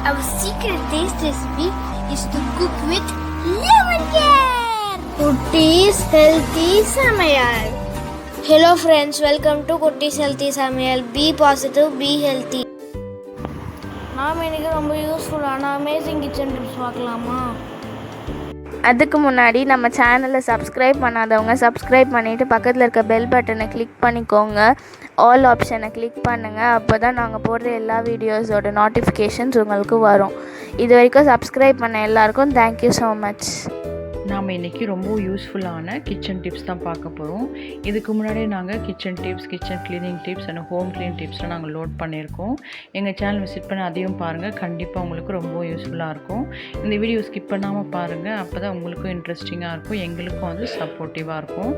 Our secret taste recipe is to cook with lemon care. Kutties healthy Samayal. Hello friends, welcome to Kutties healthy Samayal. Be positive, be healthy. நாம் இன்னைக்கு ரொம்ப யூஸ்ஃபுல்லான amazing kitchen tips பார்க்கலாமா? அதுக்கு முன்னாடி நம்ம சேனலை சப்ஸ்கிரைப் பண்ணாதவங்க சப்ஸ்கிரைப் பண்ணிவிட்டு பக்கத்தில் இருக்க பெல் பட்டனை கிளிக் பண்ணிக்கோங்க. ஆல் ஆப்ஷனை கிளிக் பண்ணுங்கள். அப்போ தான் நாங்கள் போடுற எல்லா வீடியோஸோட நோட்டிஃபிகேஷன்ஸ் உங்களுக்கு வரும். இது வரைக்கும் சப்ஸ்கிரைப் பண்ண எல்லாருக்கும் தேங்க்யூ ஸோ மச். நாம் இன்றைக்கி ரொம்ப யூஸ்ஃபுல்லான கிச்சன் டிப்ஸ் தான் பார்க்க போகிறோம். இதுக்கு முன்னாடி நாங்கள் kitchen tips, kitchen cleaning tips and home clean டிப்ஸ்லாம் நாங்கள் லோட் பண்ணியிருக்கோம். எங்கள் சேனல் விசிட் பண்ணி அதையும் பாருங்கள். கண்டிப்பாக உங்களுக்கு ரொம்ப யூஸ்ஃபுல்லாக இருக்கும். இந்த வீடியோ ஸ்கிப் பண்ணாமல் பாருங்கள். அப்போ தான் உங்களுக்கும் இன்ட்ரெஸ்டிங்காக இருக்கும், எங்களுக்கும் வந்து சப்போர்ட்டிவாக இருக்கும்.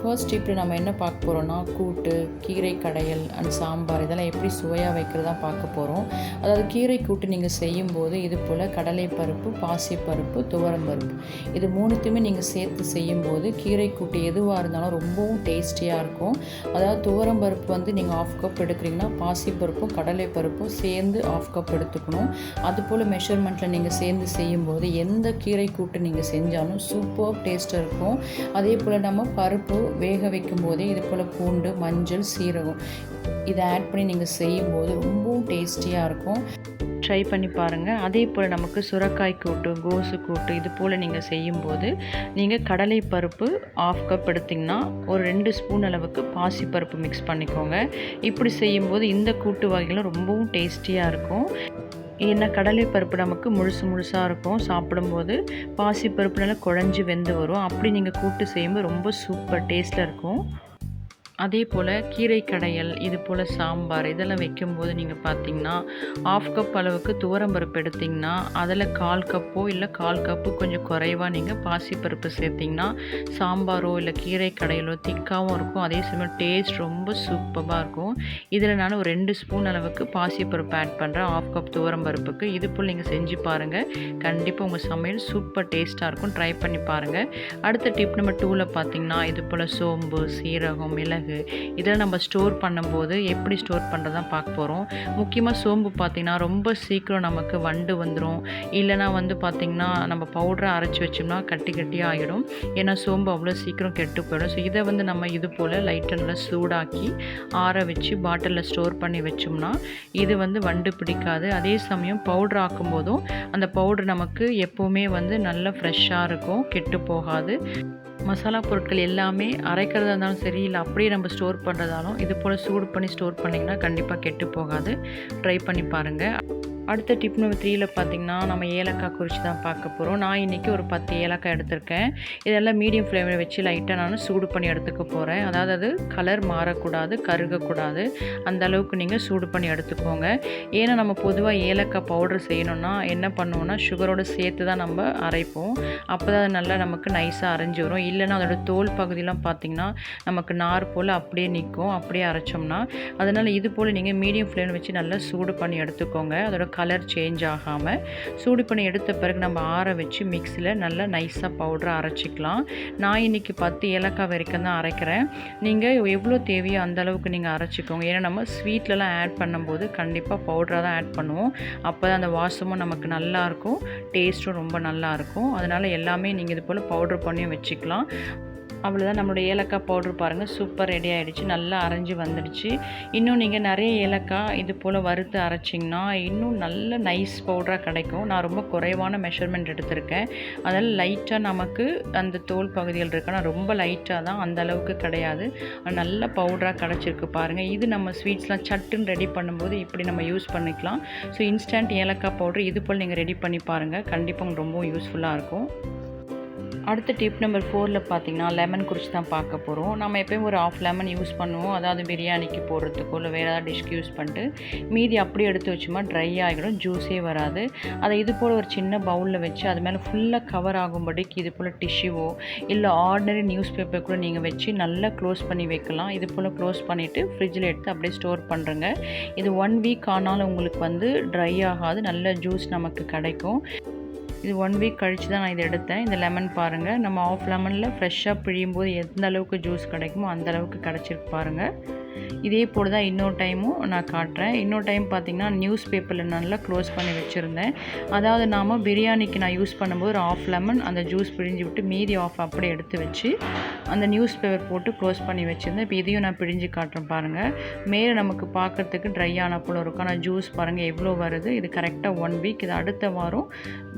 ஃபர்ஸ்ட் டிப்பில் நம்ம என்ன பார்க்க போகிறோன்னா, கூட்டு, கீரை கடையல் அண்ட் சாம்பார் இதெல்லாம் எப்படி சுவையாக வைக்கிறதா பார்க்க போகிறோம். அதாவது கீரை கூட்டு நீங்கள் செய்யும்போது இது போல் கடலை பருப்பு, பாசிப்பருப்பு, துவரம் பருப்பு இது மூணுத்தையுமே நீங்கள் சேர்த்து செய்யும்போது கீரை கூட்டு எதுவாக இருந்தாலும் ரொம்பவும் டேஸ்டியாக இருக்கும். அதாவது துவரம் பருப்பு வந்து நீங்கள் 1/2 கப் எடுக்கிறீங்கன்னா பாசிப்பருப்பும் கடலை பருப்பும் சேர்ந்து 1/2 கப் எடுத்துக்கணும். அதுபோல் மெஷர்மெண்ட்டில் நீங்கள் சேர்ந்து செய்யும்போது எந்த கீரை கூட்டு நீங்கள் செஞ்சாலும் சூப்பர் டேஸ்ட்டாக இருக்கும். அதே போல் நம்ம பருப்பு வேக வைக்கும் போதே இது போல் பூண்டு, மஞ்சள், சீரகம் இதை ஆட் பண்ணி நீங்கள் செய்யும்போது ரொம்பவும் டேஸ்டியாக இருக்கும். ட்ரை பண்ணி பாருங்கள். அதே போல் நமக்கு சுரைக்காய் கூட்டு, கோசு கூட்டு இது போல் நீங்கள் செய்யும்போது நீங்கள் கடலை பருப்பு 1/2 கப் எடுத்திங்கன்னா ஒரு 2 ஸ்பூன் அளவுக்கு பாசிப்பருப்பு மிக்ஸ் பண்ணிக்கோங்க. இப்படி செய்யும்போது இந்த கூட்டு வகைகளும் ரொம்பவும் டேஸ்டியாக இருக்கும். ஏன்னா கடலை பருப்பு நமக்கு முழுசாக இருக்கும், சாப்பிடும்போது பாசிப்பருப்பு நல்லா குழஞ்சி வெந்து வரும். அப்படி நீங்கள் கூட்டு செய்யும்போது ரொம்ப சூப்பர் டேஸ்ட்டில் இருக்கும். அதே போல் கீரை கடையல் இது போல் சாம்பார் இதெல்லாம் வைக்கும்போது நீங்கள் பார்த்தீங்கன்னா 1/2 கப் அளவுக்கு துவரம்பருப்பு எடுத்திங்கன்னா அதில் 1/4 கப்போ இல்லை 1/4 கப்பு கொஞ்சம் குறைவாக நீங்கள் பாசிப்பருப்பு சேர்த்திங்கன்னா சாம்பாரோ இல்லை கீரை கடையலோ திக்காகவும் இருக்கும். அதே சமயம் டேஸ்ட் ரொம்ப சூப்பராக இருக்கும். இதில் நான் ஒரு 2 ஸ்பூன் அளவுக்கு பாசிப்பருப்பு ஆட் பண்ணுறேன் 1/2 கப் துவரம்பருப்புக்கு. இது போல் நீங்கள் செஞ்சு பாருங்கள். கண்டிப்பாக உங்கள் சமையல் சூப்பர் டேஸ்ட்டாக இருக்கும். ட்ரை பண்ணி பாருங்கள். அடுத்த டிப் நம்பர் 2ல் பார்த்தீங்கன்னா இது போல் சோம்பு, சீரகம், மிளகு இதெல்லாம் நம்ம ஸ்டோர் பண்ணும்போது எப்படி ஸ்டோர் பண்ணுறதான் பார்க்க போகிறோம். முக்கியமாக சோம்பு பார்த்திங்கன்னா ரொம்ப சீக்கிரம் நமக்கு வண்டு வந்துடும். இல்லைனா வந்து பார்த்திங்கன்னா நம்ம பவுடரை அரைச்சி வச்சோம்னா கட்டியாக ஆகிடும். ஏன்னா சோம்பு அவ்வளோ சீக்கிரம் கெட்டு போயிடும். ஸோ இதை வந்து நம்ம இது போல் லைட்டாக நல்லா சூடாக்கி ஆற வச்சு பாட்டிலில் ஸ்டோர் பண்ணி வச்சோம்னா இது வந்து வண்டு பிடிக்காது. அதே சமயம் பவுடர் ஆக்கும் போதும் அந்த பவுடர் நமக்கு எப்போவுமே வந்து நல்லா ஃப்ரெஷ்ஷாக இருக்கும், கெட்டு போகாது. மசாலா பொருட்கள் எல்லாமே அரைக்கிறதா இருந்தாலும் சரி இல்லை அப்படியே நம்ம ஸ்டோர் பண்ணுறதாலும் இது போல் சூடு பண்ணி ஸ்டோர் பண்ணிங்கன்னா கண்டிப்பாக கெட்டு போகாது. ட்ரை பண்ணி பாருங்கள். அடுத்த டிப் நம்பர் 3ல் பார்த்திங்கன்னா நம்ம ஏலக்காய் குறித்து தான் பார்க்க போகிறோம். நான் இன்றைக்கி ஒரு 10 ஏலக்காய் எடுத்திருக்கேன். இதெல்லாம் மீடியம் ஃப்ளேமில் வச்சு லைட்டாக நான் சூடு பண்ணி எடுத்துக்க போகிறேன். அதாவது அது கலர் மாறக்கூடாது, கருகக்கூடாது, அந்த அளவுக்கு நீங்கள் சூடு பண்ணி எடுத்துக்கோங்க. ஏன்னா நம்ம பொதுவாக ஏலக்காய் பவுடர் செய்யணும்னா என்ன பண்ணுவோன்னா சுகரோடு சேர்த்து தான் நம்ம அரைப்போம். அப்போ தான் அது நல்லா நமக்கு நைஸாக அரைஞ்சி வரும். இல்லைன்னா அதோட தோல் பகுதியெலாம் பார்த்திங்கன்னா நமக்கு நார் போல் அப்படியே நிற்கும், அப்படியே அரைச்சோம்னா. அதனால் இது போல் நீங்கள் மீடியம் ஃப்ளேமில் வச்சு நல்லா சூடு பண்ணி எடுத்துக்கோங்க. அதோட கலர் சேஞ்ச் ஆகாமல் சூடு பண்ணி எடுத்த பிறகு நம்ம ஆற வச்சு மிக்ஸியில் நல்லா நைஸாக பவுடரை அரைச்சிக்கலாம். நான் இன்றைக்கி 10 ஏலக்காய் வரைக்கும் தான் அரைக்கிறேன். நீங்கள் எவ்வளோ தேவையோ அந்த அளவுக்கு நீங்கள் அரைச்சிக்கோங்க. ஏன்னா நம்ம ஸ்வீட்லலாம் ஆட் பண்ணும்போது கண்டிப்பாக பவுடராக தான் ஆட் பண்ணுவோம். அப்போ தான் அந்த வாசமும் நமக்கு நல்லாயிருக்கும், டேஸ்ட்டும் ரொம்ப நல்லாயிருக்கும். அதனால் எல்லாமே நீங்கள் இது போல் பவுடர் பண்ணியும் வச்சுக்கலாம். அவ்வளோதான், நம்மளுடைய ஏலக்காய் பவுட்ரு பாருங்கள் சூப்பர் ரெடி ஆகிடுச்சு, நல்லா அரைஞ்சி வந்துடுச்சு. இன்னும் நீங்கள் நிறைய ஏலக்காய் இது போல் வறுத்து அரைச்சிங்கன்னா இன்னும் நல்ல நைஸ் பவுடராக கிடைக்கும். நான் ரொம்ப குறைவான மெஷர்மெண்ட் எடுத்திருக்கேன். அதனால் லைட்டாக நமக்கு அந்த தோல் பகுதிகள் இருக்கு, ஆனால் ரொம்ப லைட்டாக தான், அந்த அளவுக்கு கிடையாது. நல்ல பவுடராக கிடச்சிருக்கு பாருங்கள். இது நம்ம ஸ்வீட்ஸ்லாம் சட்டுன்னு ரெடி பண்ணும்போது இப்படி நம்ம யூஸ் பண்ணிக்கலாம். ஸோ இன்ஸ்டன்ட் ஏலக்காய் பவுட்ரு இது போல் நீங்கள் ரெடி பண்ணி பாருங்கள். கண்டிப்பாக உங்களுக்கு ரொம்ப யூஸ்ஃபுல்லாக இருக்கும். அடுத்த டிப் நம்பர் 4ல் பார்த்திங்கன்னா லெமன் குறித்து தான் பார்க்க போகிறோம். நம்ம எப்போயும் ஒரு 1/2 லெமன் யூஸ் பண்ணுவோம். அதாவது பிரியாணிக்கு போடுறதுக்கோ இல்லை வேறு ஏதாவது டிஷ்க்கு யூஸ் பண்ணிட்டு மீதி அப்படியே எடுத்து வச்சோமா ட்ரை ஆகிடும், ஜூஸே வராது. அதை இது போல் ஒரு சின்ன பவுலில் வச்சு அது மேலே ஃபுல்லாக கவர் ஆகும்படிக்கு இது போல் டிஷ்யூவோ இல்லை ஆர்டினரி நியூஸ் பேப்பர் கூட நீங்கள் வச்சு நல்லா க்ளோஸ் பண்ணி வைக்கலாம். இது போல் க்ளோஸ் பண்ணிவிட்டு ஃப்ரிட்ஜில் எடுத்து அப்படியே ஸ்டோர் பண்ணுறங்க. இது 1 வீக் ஆனாலும் உங்களுக்கு வந்து ட்ரை ஆகாது, நல்ல ஜூஸ் நமக்கு கிடைக்கும். இது 1 வீக் கழித்து தான் நான் இதை எடுத்தேன். இந்த லெமன் பாருங்கள், நம்ம 1/2 லெமனில் ஃப்ரெஷ்ஷாக பிழியும் போது எந்த அளவுக்கு ஜூஸ் கிடைக்குமோ அந்த அளவுக்கு கிடச்சிருக்கு பாருங்கள். இதே போல் தான் இன்னொரு டைமும் நான் காட்டுறேன். இன்னொரு டைம் பார்த்திங்கன்னா நியூஸ் பேப்பரில் நல்லா க்ளோஸ் பண்ணி வச்சுருந்தேன். அதாவது நாம் பிரியாணிக்கு நான் யூஸ் பண்ணும்போது ஒரு ஆஃப் லெமன் அந்த ஜூஸ் பிழிஞ்சு விட்டு மீதி ஆஃப் அப்படியே எடுத்து வச்சு அந்த நியூஸ் பேப்பர் போட்டு க்ளோஸ் பண்ணி வச்சுருந்தேன். இப்போ இதையும் நான் பிழிஞ்சு காட்டுறேன் பாருங்கள். மேலே நமக்கு பார்க்குறதுக்கு ட்ரை ஆன போல் இருக்கும். ஆனால் ஜூஸ் பாருங்கள் எவ்வளோ வருது. இது கரெக்டாக 1 வீக். இது அடுத்த வாரம்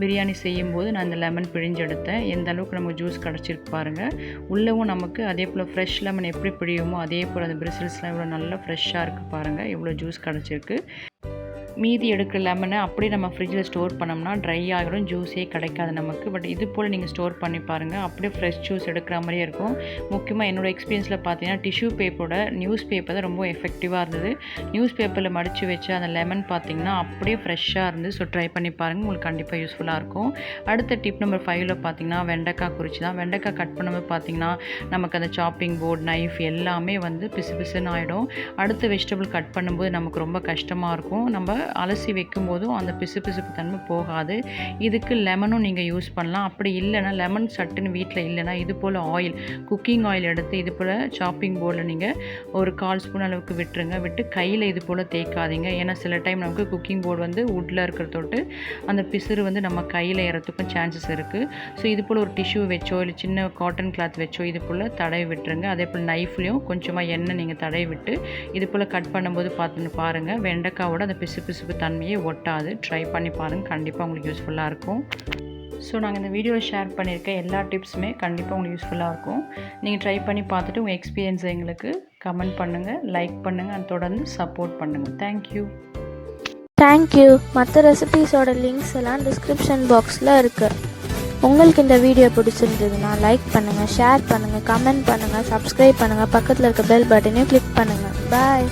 பிரியாணி செய்யும்போது நான் இந்த லெமன் பிழிஞ்சு எடுத்தேன். எந்த அளவுக்கு நமக்கு ஜூஸ் கிடச்சிருக்கு பாருங்கள். உள்ளவும் நமக்கு அதே போல் ஃப்ரெஷ் லெமன் எப்படி பிழியுமோ அதே போல் அந்த பிரிசில்ஸ்லாம் இவ்வளோ நல்லா ஃப்ரெஷ்ஷாக இருக்குது பாருங்கள். எவ்வளோ ஜூஸ் கிடச்சிருக்கு. மீதி எடுக்கிற லெமனை அப்படியே நம்ம ஃப்ரிட்ஜில் ஸ்டோர் பண்ணோம்னா ட்ரை ஆகிடும், ஜூஸே கிடைக்காது நமக்கு. பட் இது போல் நீங்கள் ஸ்டோர் பண்ணி பாருங்கள், அப்படியே ஃப்ரெஷ் ஜூஸ் எடுக்கிற மாதிரியே இருக்கும். முக்கியமாக என்னோடய எக்ஸ்பீரியன்ஸில் பார்த்தீங்கன்னா டிஷ்யூ பேப்பரோட நியூஸ் பேப்பர் தான் ரொம்ப எஃபெக்டிவாக இருந்தது. நியூஸ் பேப்பரில் மடித்து வச்சு அந்த லெமன் பார்த்திங்கன்னா அப்படியே ஃப்ரெஷ்ஷாக இருந்து. ஸோ ட்ரை பண்ணி பாருங்கள், உங்களுக்கு கண்டிப்பாக யூஸ்ஃபுல்லாக இருக்கும். அடுத்த டிப் நம்பர் 5ல் பார்த்திங்கன்னா வெண்டைக்காய் குறிச்சி தான். வெண்டைக்காய் கட் பண்ணும்போது பார்த்திங்கன்னா நமக்கு அந்த சாப்பிங் போர்ட், நைஃப் எல்லாமே வந்து பிசு பிசுன்னு ஆகிடும். அடுத்த வெஜிடபிள் கட் பண்ணும்போது நமக்கு ரொம்ப கஷ்டமாக இருக்கும். நம்ம அலசி வைக்கும்போதும் அந்த பிசுப்பு தன்மை போகாது. இதுக்கு லெமனும் நீங்கள் யூஸ் பண்ணலாம். அப்படி இல்லைனா லெமன் சட்டுன்னு வீட்டில் இல்லைனா இது போல் ஆயில், குக்கிங் ஆயில் எடுத்து இது போல் சாப்பிங் போர்டில் நீங்கள் ஒரு 1/4 ஸ்பூன் அளவுக்கு விட்டுருங்க. விட்டு கையில் இது போல் தேய்க்காதீங்க. ஏன்னா சில டைம் நமக்கு குக்கிங் போர்டு வந்து வுட்டில் இருக்கிற தொட்டு அந்த பிசுறு வந்து நம்ம கையில் ஏறத்துக்கும் சான்சஸ் இருக்குது. ஸோ இது போல் ஒரு டிஷ்யூ வச்சோ இல்லை சின்ன காட்டன் கிளாத் வச்சோ இது போல் தடவி விட்டுருங்க. அதே போல் நைஃப்லேயும் கொஞ்சமாக எண்ணெய் நீங்கள் தடவி விட்டு இது போல் கட் பண்ணும்போது பாருங்கள் வெண்டைக்காவோட அந்த பிசு தன்மையே ஒட்டாது. ட்ரை பண்ணி பாருங்கள், கண்டிப்பாக உங்களுக்கு யூஸ்ஃபுல்லாக இருக்கும். ஸோ நாங்கள் இந்த வீடியோ ஷேர் பண்ணியிருக்க எல்லா டிப்ஸுமே கண்டிப்பாக உங்களுக்கு யூஸ்ஃபுல்லாக இருக்கும். நீங்கள் ட்ரை பண்ணி பார்த்துட்டு உங்கள் எக்ஸ்பீரியன்ஸை எங்களுக்கு கமெண்ட் பண்ணுங்கள், லைக் பண்ணுங்கள், அதை தொடர்ந்து சப்போர்ட் பண்ணுங்கள். தேங்க்யூ. மற்ற ரெசிபீஸோட லிங்க்ஸ் எல்லாம் டிஸ்கிரிப்ஷன் பாக்ஸில் இருக்குது. உங்களுக்கு இந்த வீடியோ பிடிச்சிருந்ததுன்னா லைக் பண்ணுங்கள், ஷேர் பண்ணுங்கள், கமெண்ட் பண்ணுங்கள், சப்ஸ்கிரைப் பண்ணுங்கள், பக்கத்தில் இருக்க பெல் பட்டனையும் கிளிக் பண்ணுங்கள். பாய்.